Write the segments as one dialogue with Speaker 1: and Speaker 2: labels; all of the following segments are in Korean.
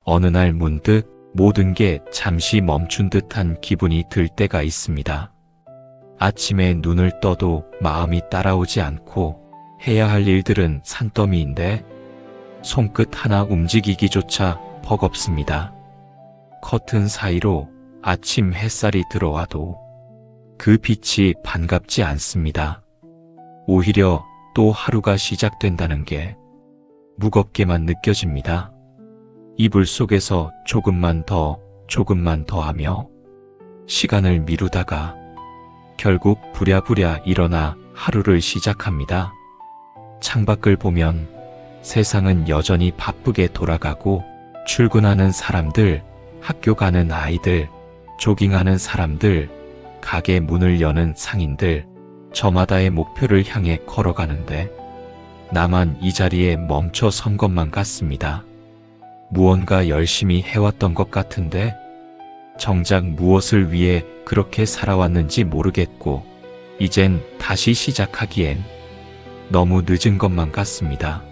Speaker 1: 어느 날 문득 모든 게 잠시 멈춘 듯한 기분이 들 때가 있습니다. 아침에 눈을 떠도 마음이 따라오지 않고 해야 할 일들은 산더미인데 손끝 하나 움직이기조차 버겁습니다. 커튼 사이로 아침 햇살이 들어와도 그 빛이 반갑지 않습니다. 오히려 또 하루가 시작된다는 게 무겁게만 느껴집니다. 이불 속에서 조금만 더 하며 시간을 미루다가 결국 부랴부랴 일어나 하루를 시작합니다. 창밖을 보면 세상은 여전히 바쁘게 돌아가고 출근하는 사람들, 학교 가는 아이들, 조깅하는 사람들, 가게 문을 여는 상인들, 저마다의 목표를 향해 걸어가는데 나만 이 자리에 멈춰 선 것만 같습니다. 무언가 열심히 해왔던 것 같은데 정작 무엇을 위해 그렇게 살아왔는지 모르겠고 이젠 다시 시작하기엔 너무 늦은 것만 같습니다.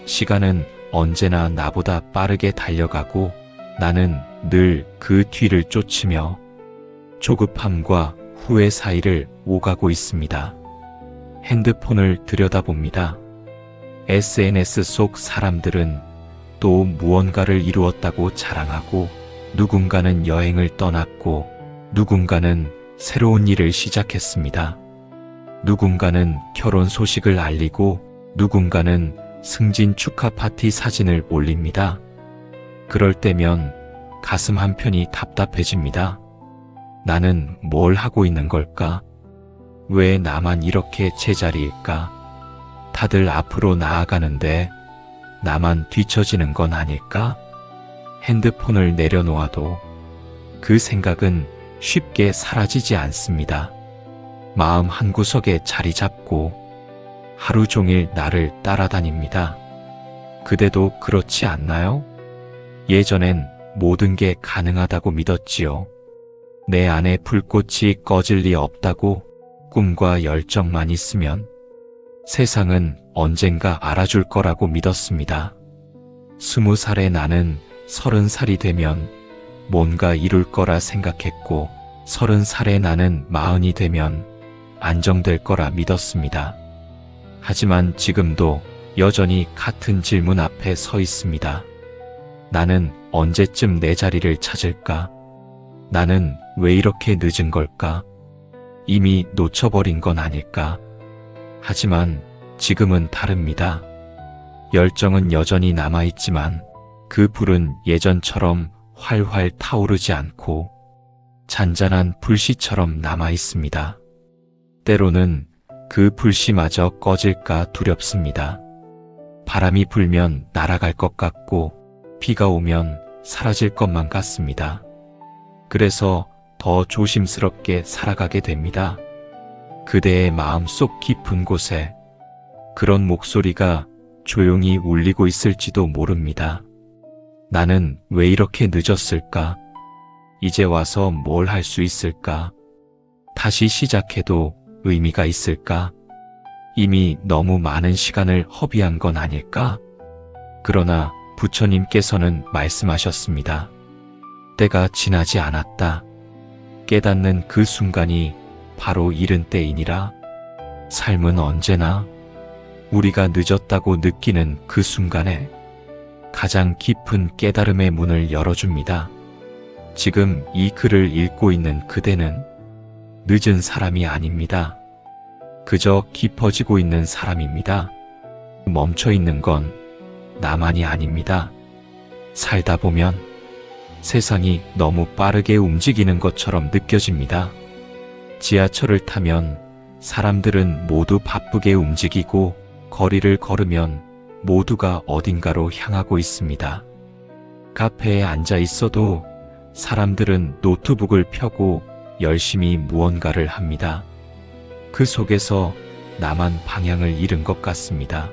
Speaker 1: 시간은 언제나 나보다 빠르게 달려가고 나는 늘 그 뒤를 쫓으며 조급함과 후회 사이를 오가고 있습니다. 핸드폰을 들여다봅니다. SNS 속 사람들은 또 무언가를 이루었다고 자랑하고 누군가는 여행을 떠났고 누군가는 새로운 일을 시작했습니다. 누군가는 결혼 소식을 알리고 누군가는 승진 축하 파티 사진을 올립니다. 그럴 때면 가슴 한편이 답답해집니다. 나는 뭘 하고 있는 걸까? 왜 나만 이렇게 제자리일까? 다들 앞으로 나아가는데 나만 뒤처지는 건 아닐까? 핸드폰을 내려놓아도 그 생각은 쉽게 사라지지 않습니다. 마음 한구석에 자리 잡고 하루 종일 나를 따라다닙니다. 그대도 그렇지 않나요? 예전엔 모든 게 가능하다고 믿었지요. 내 안에 불꽃이 꺼질 리 없다고 꿈과 열정만 있으면 세상은 언젠가 알아줄 거라고 믿었습니다. 20살의 나는 30살이 되면 뭔가 이룰 거라 생각했고 30살의 나는 40이 되면 안정될 거라 믿었습니다. 하지만 지금도 여전히 같은 질문 앞에 서 있습니다. 나는 언제쯤 내 자리를 찾을까? 나는 왜 이렇게 늦은 걸까? 이미 놓쳐버린 건 아닐까? 하지만 지금은 다릅니다. 열정은 여전히 남아있지만 그 불은 예전처럼 활활 타오르지 않고 잔잔한 불씨처럼 남아있습니다. 때로는 그 불씨마저 꺼질까 두렵습니다. 바람이 불면 날아갈 것 같고 비가 오면 사라질 것만 같습니다. 그래서 더 조심스럽게 살아가게 됩니다. 그대의 마음속 깊은 곳에 그런 목소리가 조용히 울리고 있을지도 모릅니다. 나는 왜 이렇게 늦었을까? 이제 와서 뭘 할 수 있을까? 다시 시작해도 의미가 있을까? 이미 너무 많은 시간을 허비한 건 아닐까? 그러나 부처님께서는 말씀하셨습니다. 때가 지나지 않았다. 깨닫는 그 순간이 바로 이른 때이니라. 삶은 언제나 우리가 늦었다고 느끼는 그 순간에 가장 깊은 깨달음의 문을 열어줍니다. 지금 이 글을 읽고 있는 그대는 늦은 사람이 아닙니다. 그저 깊어지고 있는 사람입니다. 멈춰 있는 건 나만이 아닙니다. 살다 보면 세상이 너무 빠르게 움직이는 것처럼 느껴집니다. 지하철을 타면 사람들은 모두 바쁘게 움직이고 거리를 걸으면 모두가 어딘가로 향하고 있습니다. 카페에 앉아 있어도 사람들은 노트북을 펴고 열심히 무언가를 합니다. 그 속에서 나만 방향을 잃은 것 같습니다.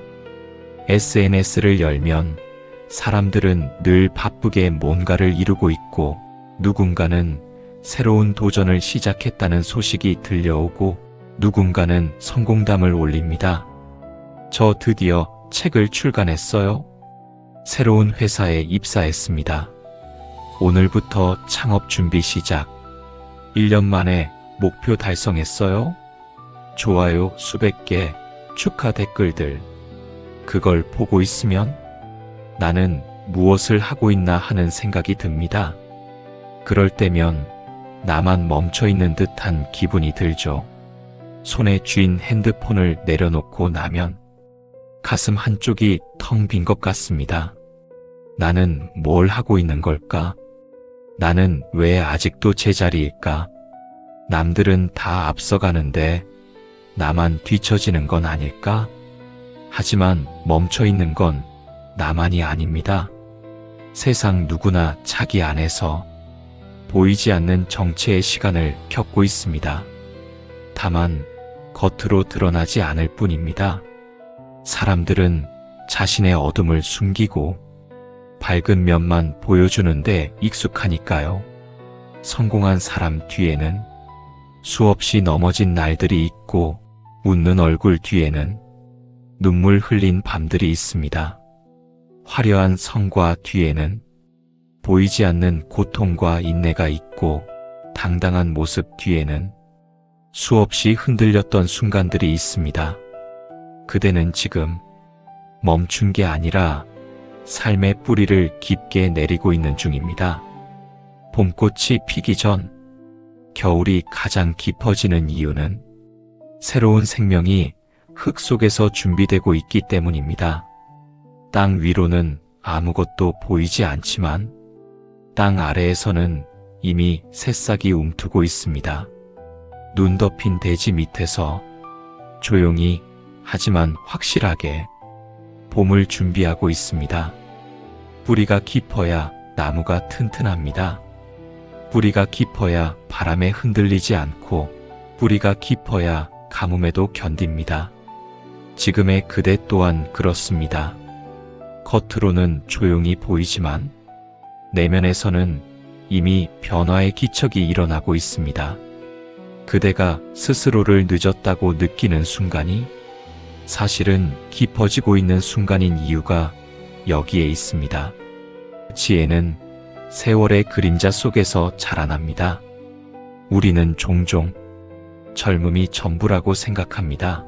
Speaker 1: SNS를 열면 사람들은 늘 바쁘게 뭔가를 이루고 있고 누군가는 새로운 도전을 시작했다는 소식이 들려오고 누군가는 성공담을 올립니다. 저 드디어 책을 출간했어요. 새로운 회사에 입사했습니다. 오늘부터 창업 준비 시작. 1년 만에 목표 달성했어요? 좋아요 수백 개, 축하 댓글들. 그걸 보고 있으면 나는 무엇을 하고 있나 하는 생각이 듭니다. 그럴 때면 나만 멈춰 있는 듯한 기분이 들죠. 손에 쥔 핸드폰을 내려놓고 나면 가슴 한쪽이 텅 빈 것 같습니다. 나는 뭘 하고 있는 걸까? 나는 왜 아직도 제자리일까? 남들은 다 앞서가는데 나만 뒤처지는 건 아닐까? 하지만 멈춰 있는 건 나만이 아닙니다. 세상 누구나 자기 안에서 보이지 않는 정체의 시간을 겪고 있습니다. 다만 겉으로 드러나지 않을 뿐입니다. 사람들은 자신의 어둠을 숨기고 밝은 면만 보여주는데 익숙하니까요. 성공한 사람 뒤에는 수없이 넘어진 날들이 있고 웃는 얼굴 뒤에는 눈물 흘린 밤들이 있습니다. 화려한 성과 뒤에는 보이지 않는 고통과 인내가 있고 당당한 모습 뒤에는 수없이 흔들렸던 순간들이 있습니다. 그대는 지금 멈춘 게 아니라 삶의 뿌리를 깊게 내리고 있는 중입니다. 봄꽃이 피기 전 겨울이 가장 깊어지는 이유는 새로운 생명이 흙 속에서 준비되고 있기 때문입니다. 땅 위로는 아무것도 보이지 않지만 땅 아래에서는 이미 새싹이 움트고 있습니다. 눈 덮인 대지 밑에서 조용히 하지만 확실하게 봄을 준비하고 있습니다. 뿌리가 깊어야 나무가 튼튼합니다. 뿌리가 깊어야 바람에 흔들리지 않고 뿌리가 깊어야 가뭄에도 견딥니다. 지금의 그대 또한 그렇습니다. 겉으로는 조용히 보이지만 내면에서는 이미 변화의 기척이 일어나고 있습니다. 그대가 스스로를 늦었다고 느끼는 순간이 사실은 깊어지고 있는 순간인 이유가 여기에 있습니다. 지혜는 세월의 그림자 속에서 자라납니다. 우리는 종종 젊음이 전부라고 생각합니다.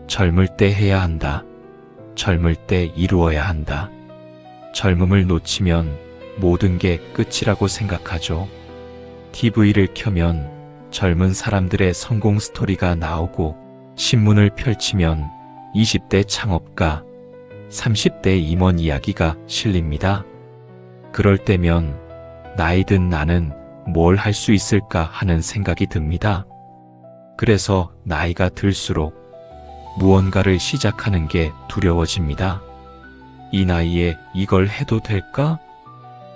Speaker 1: 젊을 때 해야 한다. 젊을 때 이루어야 한다. 젊음을 놓치면 모든 게 끝이라고 생각하죠. TV를 켜면 젊은 사람들의 성공 스토리가 나오고 신문을 펼치면 20대 창업가, 30대 임원 이야기가 실립니다. 그럴 때면 나이 든 나는 뭘 할 수 있을까 하는 생각이 듭니다. 그래서 나이가 들수록 무언가를 시작하는 게 두려워집니다. 이 나이에 이걸 해도 될까?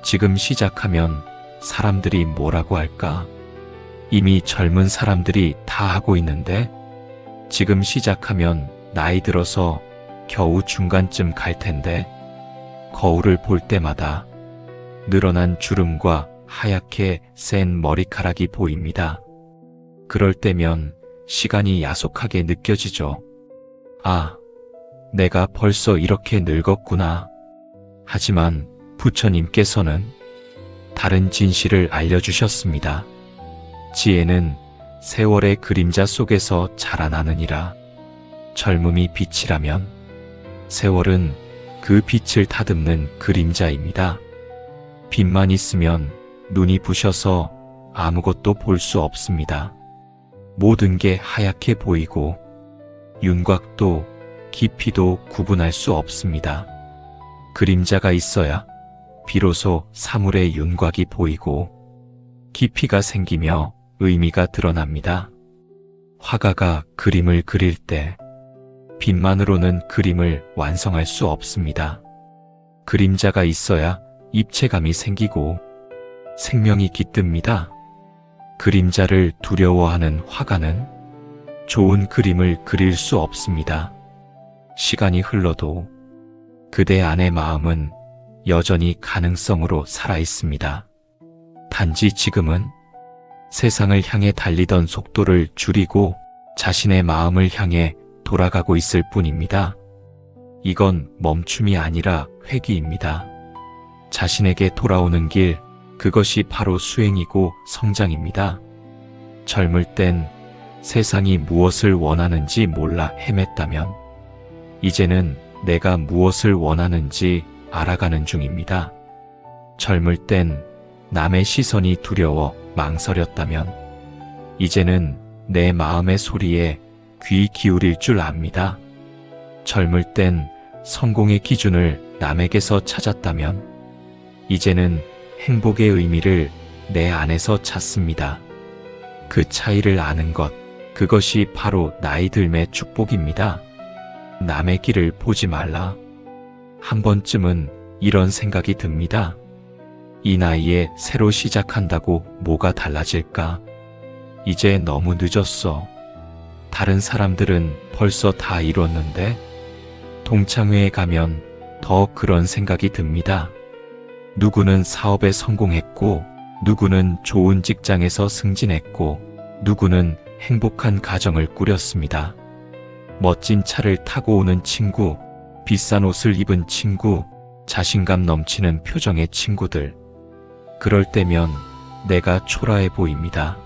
Speaker 1: 지금 시작하면 사람들이 뭐라고 할까? 이미 젊은 사람들이 다 하고 있는데 지금 시작하면 나이 들어서 겨우 중간쯤 갈 텐데 거울을 볼 때마다 늘어난 주름과 하얗게 센 머리카락이 보입니다. 그럴 때면 시간이 야속하게 느껴지죠. 아, 내가 벌써 이렇게 늙었구나. 하지만 부처님께서는 다른 진실을 알려주셨습니다. 지혜는 세월의 그림자 속에서 자라나느니라. 젊음이 빛이라면 세월은 그 빛을 다듬는 그림자입니다. 빛만 있으면 눈이 부셔서 아무것도 볼 수 없습니다. 모든 게 하얗게 보이고 윤곽도 깊이도 구분할 수 없습니다. 그림자가 있어야 비로소 사물의 윤곽이 보이고 깊이가 생기며 의미가 드러납니다. 화가가 그림을 그릴 때 빛만으로는 그림을 완성할 수 없습니다. 그림자가 있어야 입체감이 생기고 생명이 깃듭니다. 그림자를 두려워하는 화가는 좋은 그림을 그릴 수 없습니다. 시간이 흘러도 그대 안의 마음은 여전히 가능성으로 살아있습니다. 단지 지금은 세상을 향해 달리던 속도를 줄이고 자신의 마음을 향해 돌아가고 있을 뿐입니다. 이건 멈춤이 아니라 회귀입니다. 자신에게 돌아오는 길, 그것이 바로 수행이고 성장입니다. 젊을 땐 세상이 무엇을 원하는지 몰라 헤맸다면, 이제는 내가 무엇을 원하는지 알아가는 중입니다. 젊을 땐 남의 시선이 두려워 망설였다면, 이제는 내 마음의 소리에 귀 기울일 줄 압니다. 젊을 땐 성공의 기준을 남에게서 찾았다면, 이제는 행복의 의미를 내 안에서 찾습니다. 그 차이를 아는 것, 그것이 바로 나이 들매 축복입니다. 남의 길을 보지 말라. 한 번쯤은 이런 생각이 듭니다. 이 나이에 새로 시작한다고 뭐가 달라질까? 이제 너무 늦었어. 다른 사람들은 벌써 다 이뤘는데? 동창회에 가면 더 그런 생각이 듭니다. 누구는 사업에 성공했고, 누구는 좋은 직장에서 승진했고, 누구는 행복한 가정을 꾸렸습니다. 멋진 차를 타고 오는 친구, 비싼 옷을 입은 친구, 자신감 넘치는 표정의 친구들. 그럴 때면 내가 초라해 보입니다.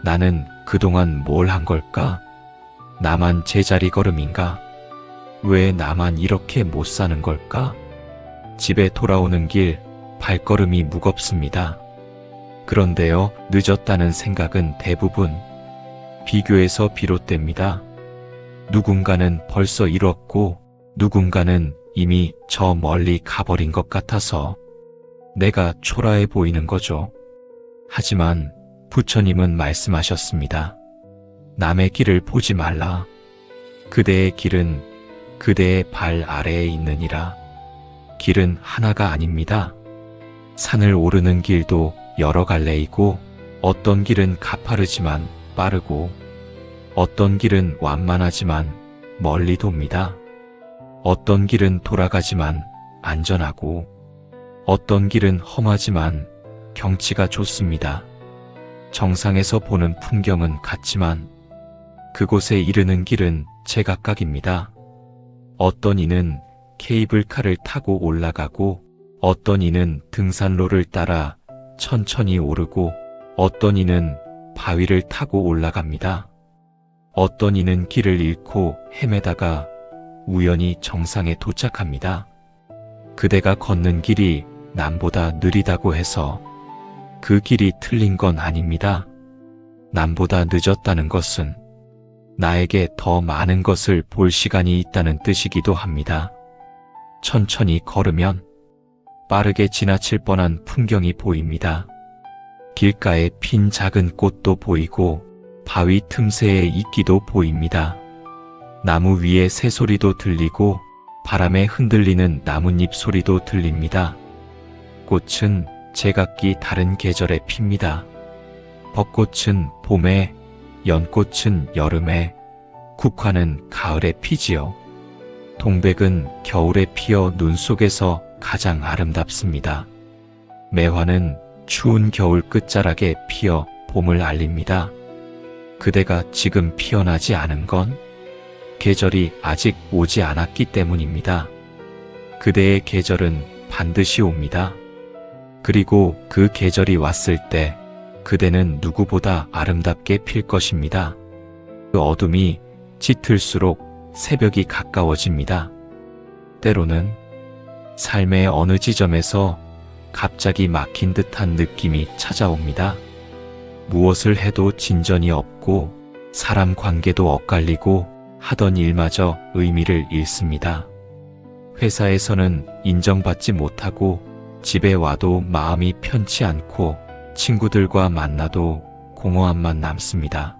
Speaker 1: 나는 그동안 뭘 한 걸까? 나만 제자리 걸음인가? 왜 나만 이렇게 못 사는 걸까? 집에 돌아오는 길, 발걸음이 무겁습니다. 그런데요, 늦었다는 생각은 대부분 비교에서 비롯됩니다. 누군가는 벌써 이뤘고, 누군가는 이미 저 멀리 가버린 것 같아서 내가 초라해 보이는 거죠. 하지만 부처님은 말씀하셨습니다. 남의 길을 보지 말라. 그대의 길은 그대의 발 아래에 있느니라. 길은 하나가 아닙니다. 산을 오르는 길도 여러 갈래이고, 어떤 길은 가파르지만 빠르고, 어떤 길은 완만하지만 멀리 돕니다. 어떤 길은 돌아가지만 안전하고, 어떤 길은 험하지만 경치가 좋습니다. 정상에서 보는 풍경은 같지만 그곳에 이르는 길은 제각각입니다. 어떤 이는 케이블카를 타고 올라가고, 어떤 이는 등산로를 따라 천천히 오르고, 어떤 이는 바위를 타고 올라갑니다. 어떤 이는 길을 잃고 헤매다가 우연히 정상에 도착합니다. 그대가 걷는 길이 남보다 느리다고 해서 그 길이 틀린 건 아닙니다. 남보다 늦었다는 것은 나에게 더 많은 것을 볼 시간이 있다는 뜻이기도 합니다. 천천히 걸으면 빠르게 지나칠 뻔한 풍경이 보입니다. 길가에 핀 작은 꽃도 보이고, 바위 틈새의 이끼도 보입니다. 나무 위에 새소리도 들리고, 바람에 흔들리는 나뭇잎 소리도 들립니다. 꽃은 제각기 다른 계절에 핍니다. 벚꽃은 봄에, 연꽃은 여름에, 국화는 가을에 피지요. 동백은 겨울에 피어 눈 속에서 가장 아름답습니다. 매화는 추운 겨울 끝자락에 피어 봄을 알립니다. 그대가 지금 피어나지 않은 건 계절이 아직 오지 않았기 때문입니다. 그대의 계절은 반드시 옵니다. 그리고 그 계절이 왔을 때 그대는 누구보다 아름답게 필 것입니다. 그 어둠이 짙을수록 새벽이 가까워집니다. 때로는 삶의 어느 지점에서 갑자기 막힌 듯한 느낌이 찾아옵니다. 무엇을 해도 진전이 없고, 사람 관계도 엇갈리고, 하던 일마저 의미를 잃습니다. 회사에서는 인정받지 못하고, 집에 와도 마음이 편치 않고, 친구들과 만나도 공허함만 남습니다.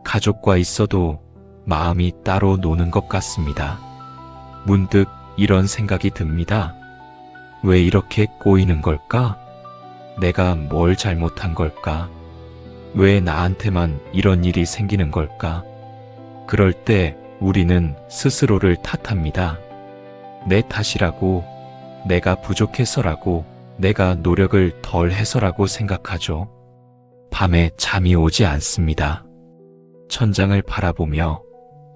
Speaker 1: 가족과 있어도 마음이 따로 노는 것 같습니다. 문득 이런 생각이 듭니다. 왜 이렇게 꼬이는 걸까? 내가 뭘 잘못한 걸까? 왜 나한테만 이런 일이 생기는 걸까? 그럴 때 우리는 스스로를 탓합니다. 내 탓이라고, 내가 부족해서라고, 내가 노력을 덜 해서라고 생각하죠. 밤에 잠이 오지 않습니다. 천장을 바라보며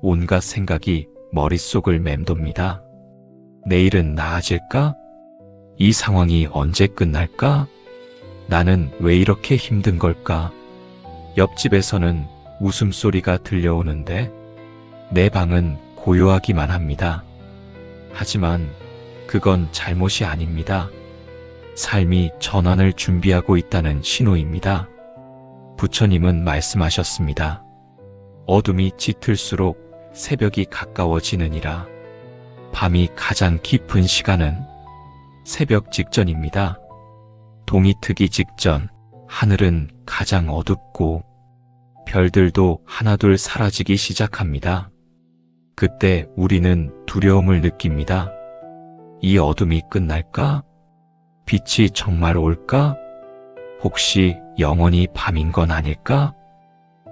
Speaker 1: 온갖 생각이 머릿속을 맴돕니다. 내일은 나아질까? 이 상황이 언제 끝날까? 나는 왜 이렇게 힘든 걸까? 옆집에서는 웃음소리가 들려오는데 내 방은 고요하기만 합니다. 하지만 그건 잘못이 아닙니다. 삶이 전환을 준비하고 있다는 신호입니다. 부처님은 말씀하셨습니다. 어둠이 짙을수록 새벽이 가까워지느니라. 밤이 가장 깊은 시간은 새벽 직전입니다. 동이 트기 직전 하늘은 가장 어둡고 별들도 하나둘 사라지기 시작합니다. 그때 우리는 두려움을 느낍니다. 이 어둠이 끝날까? 빛이 정말 올까? 혹시 영원히 밤인 건 아닐까?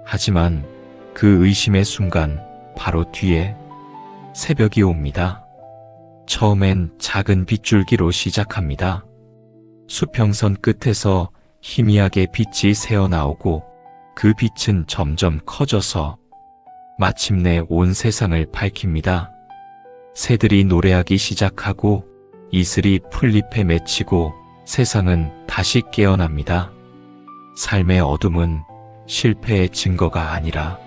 Speaker 1: 하지만 그 의심의 순간 바로 뒤에 새벽이 옵니다. 처음엔 작은 빗줄기로 시작합니다. 수평선 끝에서 희미하게 빛이 새어나오고 그 빛은 점점 커져서 마침내 온 세상을 밝힙니다. 새들이 노래하기 시작하고 이슬이 풀잎에 맺히고 세상은 다시 깨어납니다. 삶의 어둠은 실패의 증거가 아니라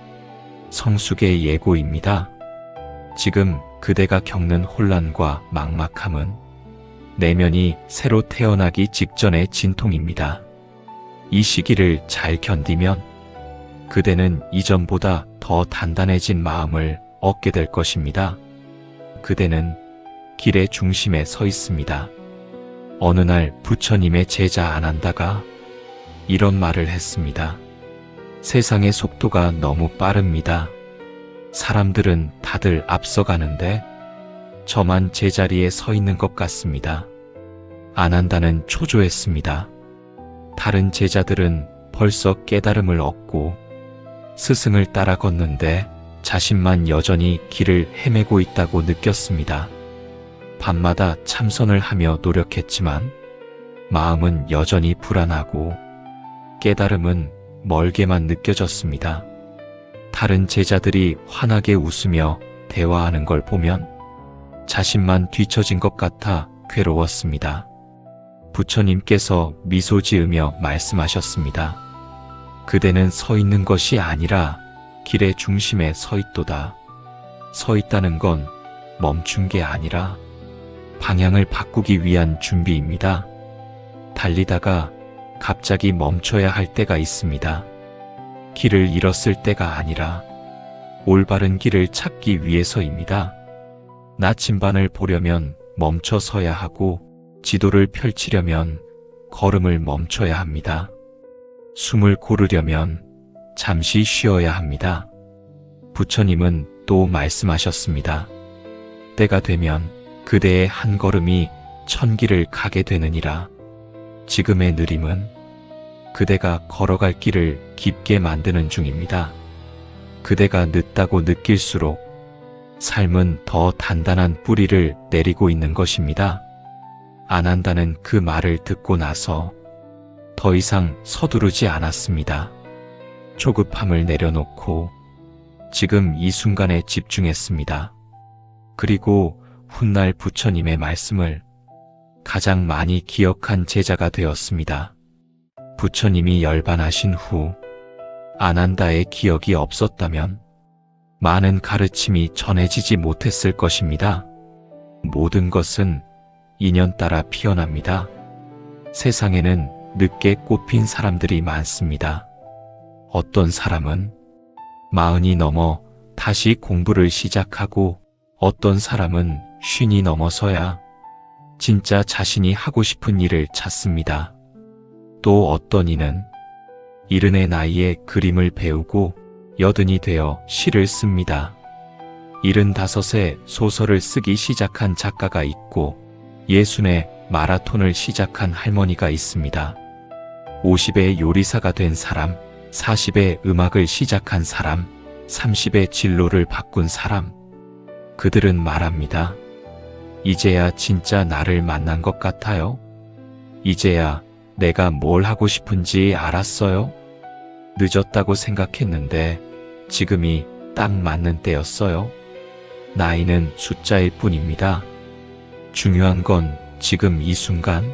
Speaker 1: 성숙의 예고입니다. 지금 그대가 겪는 혼란과 막막함은 내면이 새로 태어나기 직전의 진통입니다. 이 시기를 잘 견디면 그대는 이전보다 더 단단해진 마음을 얻게 될 것입니다. 그대는 길의 중심에 서 있습니다. 어느 날 부처님의 제자 아난다가 이런 말을 했습니다. 세상의 속도가 너무 빠릅니다. 사람들은 다들 앞서가는데 저만 제자리에 서 있는 것 같습니다. 아난다는 초조했습니다. 다른 제자들은 벌써 깨달음을 얻고 스승을 따라 걷는데 자신만 여전히 길을 헤매고 있다고 느꼈습니다. 밤마다 참선을 하며 노력했지만 마음은 여전히 불안하고 깨달음은 멀게만 느껴졌습니다. 다른 제자들이 환하게 웃으며 대화하는 걸 보면 자신만 뒤처진 것 같아 괴로웠습니다. 부처님께서 미소 지으며 말씀하셨습니다. 그대는 서 있는 것이 아니라 길의 중심에 서 있도다. 서 있다는 건 멈춘 게 아니라 방향을 바꾸기 위한 준비입니다. 달리다가 갑자기 멈춰야 할 때가 있습니다. 길을 잃었을 때가 아니라 올바른 길을 찾기 위해서입니다. 나침반을 보려면 멈춰 서야 하고 지도를 펼치려면 걸음을 멈춰야 합니다. 숨을 고르려면 잠시 쉬어야 합니다. 부처님은 또 말씀하셨습니다. 때가 되면 그대의 한 걸음이 천길을 가게 되느니라. 지금의 느림은 그대가 걸어갈 길을 깊게 만드는 중입니다. 그대가 늦다고 느낄수록 삶은 더 단단한 뿌리를 내리고 있는 것입니다. 아난다는 그 말을 듣고 나서 더 이상 서두르지 않았습니다. 조급함을 내려놓고 지금 이 순간에 집중했습니다. 그리고 훗날 부처님의 말씀을 가장 많이 기억한 제자가 되었습니다. 부처님이 열반하신 후 아난다의 기억이 없었다면 많은 가르침이 전해지지 못했을 것입니다. 모든 것은 인연 따라 피어납니다. 세상에는 늦게 꽃핀 사람들이 많습니다. 어떤 사람은 40이 넘어 다시 공부를 시작하고 어떤 사람은 50이 넘어서야 진짜 자신이 하고 싶은 일을 찾습니다. 또 어떤 이는 70의 나이에 그림을 배우고 80이 되어 시를 씁니다. 75에 소설을 쓰기 시작한 작가가 있고 60에 마라톤을 시작한 할머니가 있습니다. 50에 요리사가 된 사람, 40에 음악을 시작한 사람, 30에 진로를 바꾼 사람, 그들은 말합니다. 이제야 진짜 나를 만난 것 같아요. 이제야 내가 뭘 하고 싶은지 알았어요. 늦었다고 생각했는데 지금이 딱 맞는 때였어요. 나이는 숫자일 뿐입니다. 중요한 건 지금 이 순간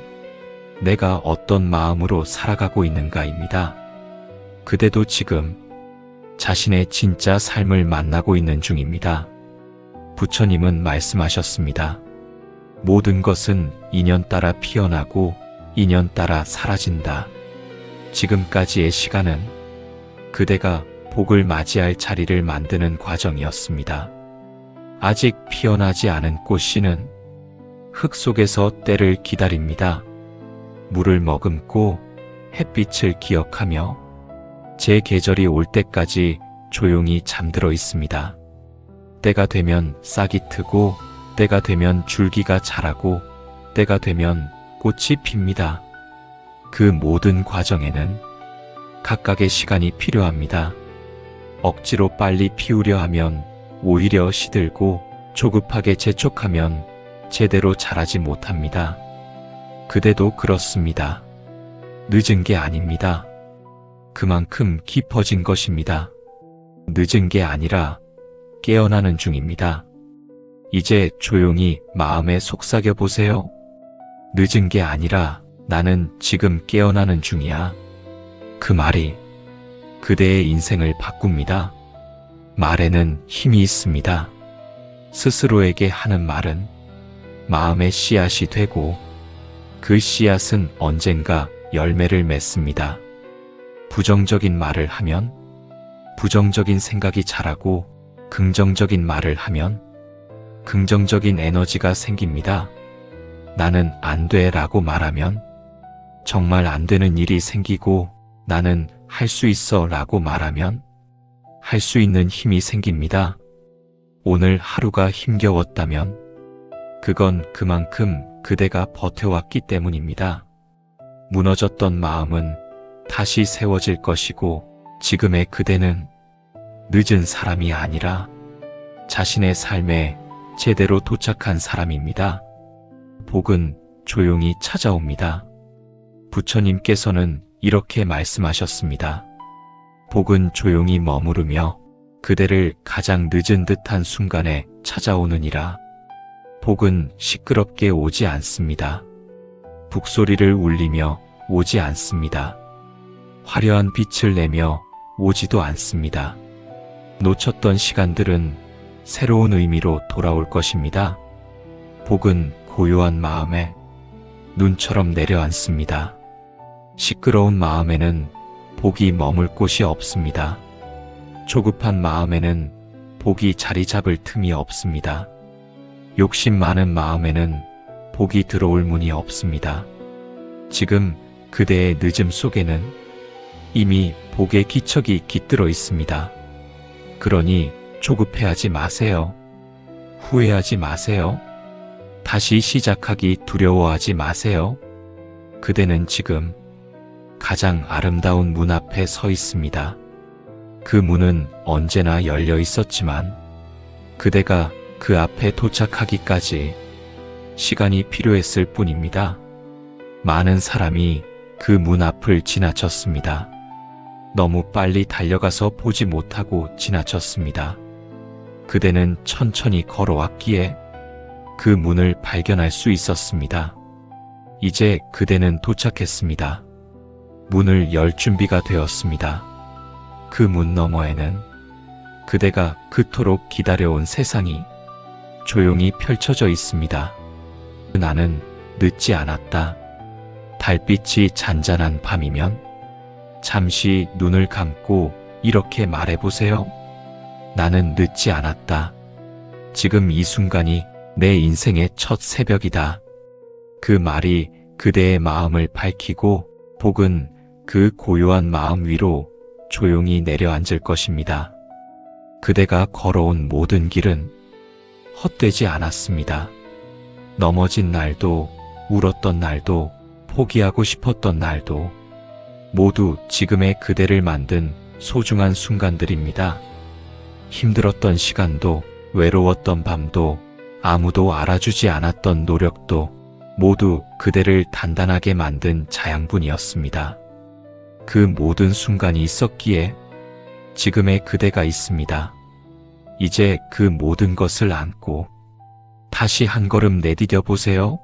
Speaker 1: 내가 어떤 마음으로 살아가고 있는가입니다. 그대도 지금 자신의 진짜 삶을 만나고 있는 중입니다. 부처님은 말씀하셨습니다. 모든 것은 인연 따라 피어나고 인연 따라 사라진다. 지금까지의 시간은 그대가 복을 맞이할 자리를 만드는 과정이었습니다. 아직 피어나지 않은 꽃씨는 흙 속에서 때를 기다립니다. 물을 머금고 햇빛을 기억하며 제 계절이 올 때까지 조용히 잠들어 있습니다. 때가 되면 싹이 트고 때가 되면 줄기가 자라고 때가 되면 꽃이 핍니다. 그 모든 과정에는 각각의 시간이 필요합니다. 억지로 빨리 피우려 하면 오히려 시들고 조급하게 재촉하면 제대로 자라지 못합니다. 그대도 그렇습니다. 늦은 게 아닙니다. 그만큼 깊어진 것입니다. 늦은 게 아니라 깨어나는 중입니다. 이제 조용히 마음에 속삭여 보세요. 늦은 게 아니라 나는 지금 깨어나는 중이야. 그 말이 그대의 인생을 바꿉니다. 말에는 힘이 있습니다. 스스로에게 하는 말은 마음의 씨앗이 되고 그 씨앗은 언젠가 열매를 맺습니다. 부정적인 말을 하면 부정적인 생각이 자라고 긍정적인 말을 하면 긍정적인 에너지가 생깁니다. 나는 안 돼 라고 말하면 정말 안 되는 일이 생기고 나는 할 수 있어 라고 말하면 할 수 있는 힘이 생깁니다. 오늘 하루가 힘겨웠다면 그건 그만큼 그대가 버텨왔기 때문입니다. 무너졌던 마음은 다시 세워질 것이고 지금의 그대는 늦은 사람이 아니라 자신의 삶에 제대로 도착한 사람입니다. 복은 조용히 찾아옵니다. 부처님께서는 이렇게 말씀하셨습니다. 복은 조용히 머무르며 그대를 가장 늦은 듯한 순간에 찾아오느니라. 복은 시끄럽게 오지 않습니다. 북소리를 울리며 오지 않습니다. 화려한 빛을 내며 오지도 않습니다. 놓쳤던 시간들은 새로운 의미로 돌아올 것입니다. 복은 고요한 마음에 눈처럼 내려앉습니다. 시끄러운 마음에는 복이 머물 곳이 없습니다. 조급한 마음에는 복이 자리 잡을 틈이 없습니다. 욕심 많은 마음에는 복이 들어올 문이 없습니다. 지금 그대의 늦음 속에는 이미 복의 기척이 깃들어 있습니다. 그러니 조급해하지 마세요. 후회하지 마세요. 다시 시작하기 두려워하지 마세요. 그대는 지금 가장 아름다운 문 앞에 서 있습니다. 그 문은 언제나 열려 있었지만 그대가 그 앞에 도착하기까지 시간이 필요했을 뿐입니다. 많은 사람이 그 문 앞을 지나쳤습니다. 너무 빨리 달려가서 보지 못하고 지나쳤습니다. 그대는 천천히 걸어왔기에 그 문을 발견할 수 있었습니다. 이제 그대는 도착했습니다. 문을 열 준비가 되었습니다. 그 문 너머에는 그대가 그토록 기다려온 세상이 조용히 펼쳐져 있습니다. 나는 늦지 않았다. 달빛이 잔잔한 밤이면 잠시 눈을 감고 이렇게 말해보세요. 나는 늦지 않았다. 지금 이 순간이 내 인생의 첫 새벽이다. 그 말이 그대의 마음을 밝히고 복은 그 고요한 마음 위로 조용히 내려앉을 것입니다. 그대가 걸어온 모든 길은 헛되지 않았습니다. 넘어진 날도, 울었던 날도, 포기하고 싶었던 날도 모두 지금의 그대를 만든 소중한 순간들입니다. 힘들었던 시간도, 외로웠던 밤도, 아무도 알아주지 않았던 노력도 모두 그대를 단단하게 만든 자양분이었습니다. 그 모든 순간이 있었기에 지금의 그대가 있습니다. 이제 그 모든 것을 안고 다시 한 걸음 내디뎌 보세요.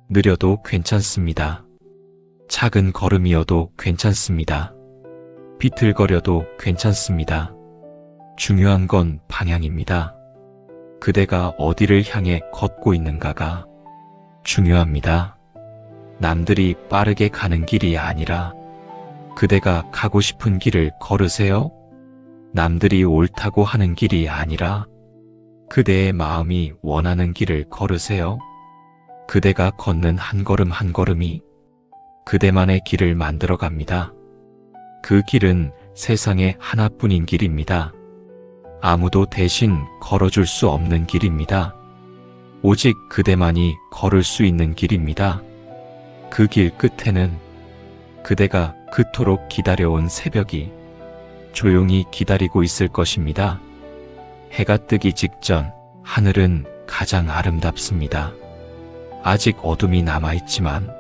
Speaker 1: 느려도 괜찮습니다. 작은 걸음이어도 괜찮습니다. 비틀거려도 괜찮습니다. 중요한 건 방향입니다. 그대가 어디를 향해 걷고 있는가가 중요합니다. 남들이 빠르게 가는 길이 아니라 그대가 가고 싶은 길을 걸으세요. 남들이 옳다고 하는 길이 아니라 그대의 마음이 원하는 길을 걸으세요. 그대가 걷는 한 걸음 한 걸음이 그대만의 길을 만들어 갑니다. 그 길은 세상에 하나뿐인 길입니다. 아무도 대신 걸어줄 수 없는 길입니다. 오직 그대만이 걸을 수 있는 길입니다. 그 길 끝에는 그대가 그토록 기다려온 새벽이 조용히 기다리고 있을 것입니다. 해가 뜨기 직전 하늘은 가장 아름답습니다. 아직 어둠이 남아있지만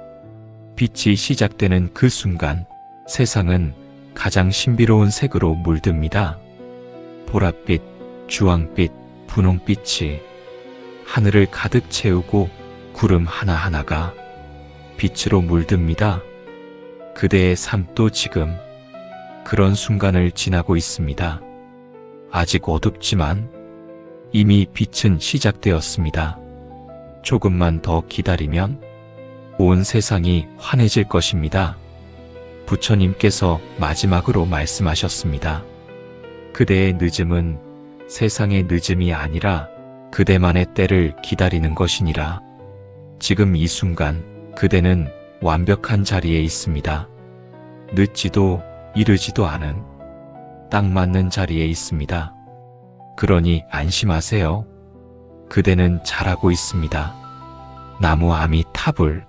Speaker 1: 빛이 시작되는 그 순간 세상은 가장 신비로운 색으로 물듭니다. 보랏빛, 주황빛, 분홍빛이 하늘을 가득 채우고 구름 하나하나가 빛으로 물듭니다. 그대의 삶도 지금 그런 순간을 지나고 있습니다. 아직 어둡지만 이미 빛은 시작되었습니다. 조금만 더 기다리면 온 세상이 환해질 것입니다. 부처님께서 마지막으로 말씀하셨습니다. 그대의 늦음은 세상의 늦음이 아니라 그대만의 때를 기다리는 것이니라. 지금 이 순간 그대는 완벽한 자리에 있습니다. 늦지도 이르지도 않은 딱 맞는 자리에 있습니다. 그러니 안심하세요. 그대는 잘하고 있습니다. 나무 아미타불.